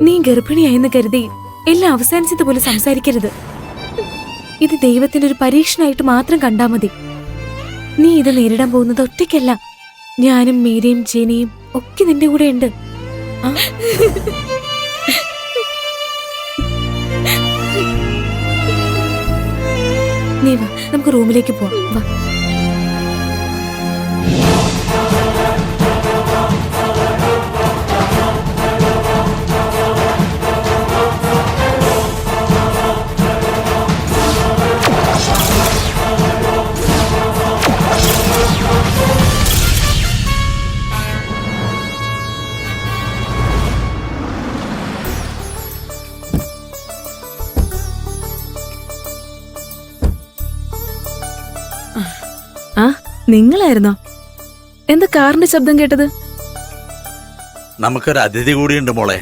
നീ ഗർഭിണിയായെന്ന് കരുതി എല്ലാം അവസാനിച്ചതുപോലെ സംസാരിക്കരുത്. ഇത് ദൈവത്തിന്റെ ഒരു പരീക്ഷണമായിട്ട് മാത്രം കണ്ടാ മതി. നീ ഇത് നേരിടാൻ പോകുന്നത് ഒറ്റയ്ക്കല്ല. ഞാനും മീരയും ജെനിയും ഒക്കെ നിന്റെ കൂടെ ഉണ്ട്. നീ വാ, നമുക്ക് റൂമിലേക്ക് പോവാം. വാ. ആ, നിങ്ങളായിരുന്നോ? എന്താ കാറിന്റെ ശബ്ദം കേട്ടത്? നമുക്കൊരു അതിഥി കൂടിയുണ്ട് മോളെ.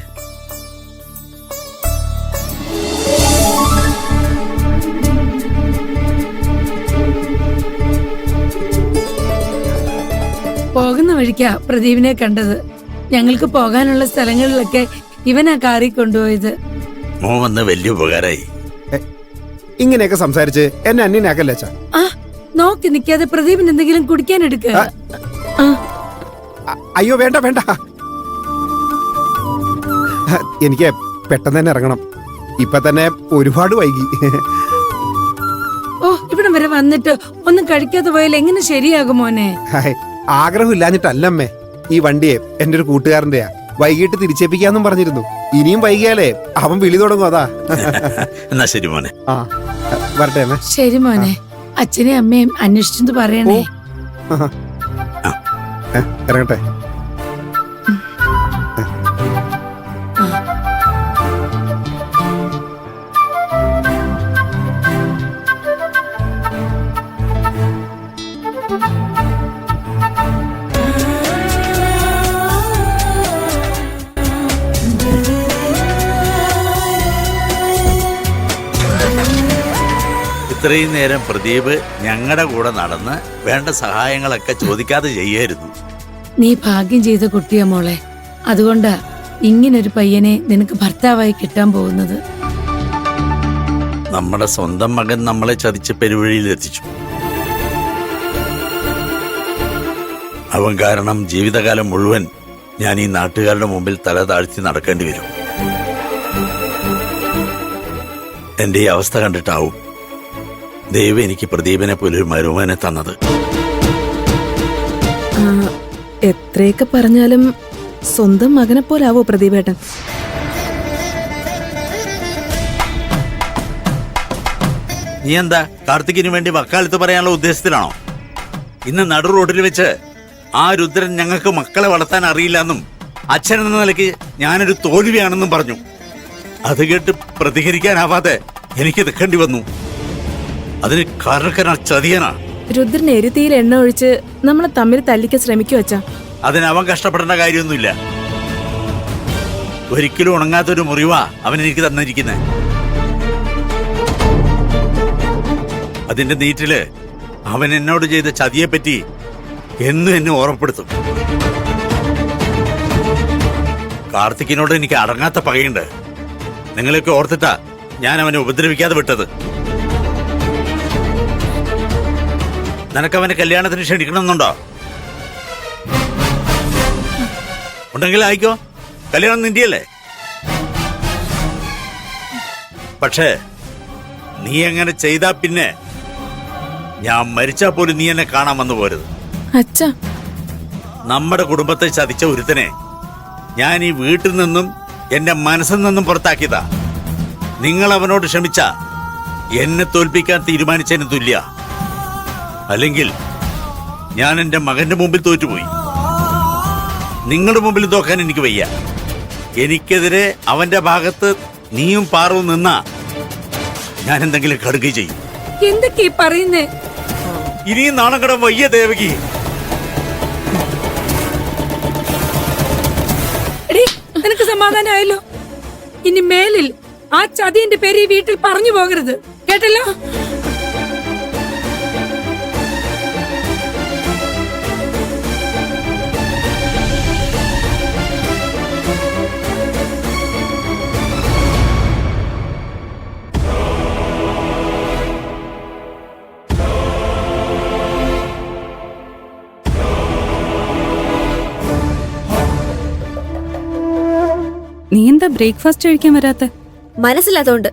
പോകുന്ന വഴിക്കാ പ്രദീപിനെ കണ്ടത്. ഞങ്ങൾക്ക് പോകാനുള്ള സ്ഥലങ്ങളിലൊക്കെ ഇവനാ കാറി കൊണ്ടുപോയത്. മോൻ വന്ന് വലിയ ഉപകാരമായി. ഇങ്ങനെയൊക്കെ സംസാരിച്ച് എന്നെ അന്യനാക്കല്ലേ അച്ഛാ. ആ, നോക്കി നിൽക്കാതെ പ്രദീപിന് എന്തെങ്കിലും കുടിക്കാൻ എടുക്കുക. അയ്യോ വേണ്ട വേണ്ട, എനിക്ക് പെട്ടെന്ന് തന്നെ ഇറങ്ങണം. ഇപ്പൊ തന്നെ ഒരുപാട് വൈകി. ഓ, ഇവിടം വരെ വന്നിട്ട് ഒന്നും കഴിക്കാതെ പോയാൽ എങ്ങനെ ശരിയാകും മോനെ? ആഗ്രഹം ഇല്ലാഞ്ഞിട്ടല്ലമ്മേ. ഈ വണ്ടിയെ എന്റെ ഒരു കൂട്ടുകാരന്റെയാ. വൈകിട്ട് തിരിച്ചേപ്പിക്കാന്നും പറഞ്ഞിരുന്നു. ഇനിയും വൈകിയാലേ അവൻ വിളി തുടങ്ങും. അതാ. എന്നാ ശരി മോനെ. ആ, വരട്ടെ അമ്മേ. ശരി മോനെ. അച്ഛനെയും അമ്മയും അന്വേഷിച്ചെന്ന് പറയണേ. ഇറങ്ങട്ടെ. ഇത്രയും നേരം പ്രദീപ് ഞങ്ങളുടെ കൂടെ നടന്ന് വേണ്ട സഹായങ്ങളൊക്കെ ചോദിക്കാതെ ചെയ്യായിരുന്നു. നീ ഭാഗ്യം ചെയ്ത കുട്ടിയാ മോളെ. അതുകൊണ്ടാ ഇങ്ങനൊരു പയ്യനെ നിനക്ക് ഭർത്താവായി കിട്ടാൻ പോകുന്നത്. നമ്മുടെ സ്വന്തം മകൻ നമ്മളെ ചതിച്ച് പെരുവഴിയിലെത്തിച്ചു. അവൻ കാരണം ജീവിതകാലം മുഴുവൻ ഞാൻ ഈ നാട്ടുകാരുടെ മുമ്പിൽ തല താഴ്ത്തി നടക്കേണ്ടി വരും. എന്റെ ഈ അവസ്ഥ കണ്ടിട്ടാവും ദൈവം എനിക്ക് പ്രദീപിനെ പോലൊരു മരുമകനെ തന്നത്. എത്രയൊക്കെ പറഞ്ഞാലും സ്വന്തം മകനെ പോലാവോ പ്രദീപേട്ടൻ? നീ എന്താ കാർത്തികിന് വേണ്ടി വക്കാലത്ത് പറയാനുള്ള ഉദ്ദേശത്തിലാണോ? ഇന്ന് നടു റോഡിൽ വെച്ച് ആ രുദ്രൻ ഞങ്ങൾക്ക് മക്കളെ വളർത്താൻ അറിയില്ലെന്നും അച്ഛൻ എന്ന നിലയ്ക്ക് ഞാനൊരു തോൽവിയാണെന്നും പറഞ്ഞു. അത് കേട്ട് പ്രതികരിക്കാനാവാതെ എനിക്ക് നിൽക്കേണ്ടി വന്നു. അതിന് കാരണക്കാരൻ ചതിയനാ. രുദ്രന് എരുത്തിയിൽ എണ്ണ ഒഴിച്ച് നമ്മളെ തമ്മിൽ തല്ലിക്കാൻ ശ്രമിക്കു വച്ചാ. അതിന് അവൻ കഷ്ടപ്പെടേണ്ട കാര്യമൊന്നുമില്ല. ഒരിക്കലും ഉണങ്ങാത്തൊരു മുറിവാ അവൻ എനിക്ക് തന്നിരിക്കുന്നത്. അതിന്റെ നീറ്റില് അവൻ എന്നോട് ചെയ്ത ചതിയെപ്പറ്റി എന്നും എന്നെ ഓർമ്മപ്പെടുത്തും. കാർത്തിക്കിനോട് എനിക്ക് അടങ്ങാത്ത പകയുണ്ട്. നിങ്ങളെയൊക്കെ ഓർത്തിട്ടാ ഞാൻ അവനെ ഉപദ്രവിക്കാതെ വിട്ടത്. നിനക്കവനെ കല്യാണത്തിന് ക്ഷണിക്കണമെന്നുണ്ടോ? ഉണ്ടെങ്കിൽ ആയിക്കോ, കല്യാണം നിന്റെയല്ലേ. പക്ഷേ നീ എങ്ങനെ ചെയ്താ പിന്നെ ഞാൻ മരിച്ചാ പോലും നീ എന്നെ കാണാൻ വന്നു പോരുത്. അച്ഛാ, നമ്മുടെ കുടുംബത്തെ ചതിച്ച ഒരുത്തനെ ഞാൻ ഈ വീട്ടിൽ നിന്നും എന്റെ മനസ്സിൽ നിന്നും പുറത്താക്കിയതാ. നിങ്ങൾ അവനോട് ക്ഷമിച്ച എന്നെ തോൽപ്പിക്കാൻ തീരുമാനിച്ചതിന് തുല്യ. അല്ലെങ്കിൽ ഞാൻ എന്റെ മകന്റെ മുമ്പിൽ തോറ്റുപോയി. നിങ്ങളുടെ മുമ്പിൽ തോക്കാൻ എനിക്ക് വയ്യ. എനിക്കെതിരെ അവന്റെ ഭാഗത്ത് നീയും പാറവും നിന്നാ ഞാൻ എന്തെങ്കിലും കടുകയും ചെയ്യും. എന്തൊക്കെ പറയുന്നേ? ഇനിയും നാണക്കടം വയ്യ ദേവകി. നിനക്ക് സമാധാനമായല്ലോ. ഇനി മേലിൽ ആ ചതിന്റെ പേര് ഈ വീട്ടിൽ പറഞ്ഞു പോകരുത്, കേട്ടല്ലോ? നീ എന്താ ബ്രേക്ക്ഫാസ്റ്റ് കഴിക്കാൻ വരാത്തെ? മനസ്സില്ലാത്തോണ്ട്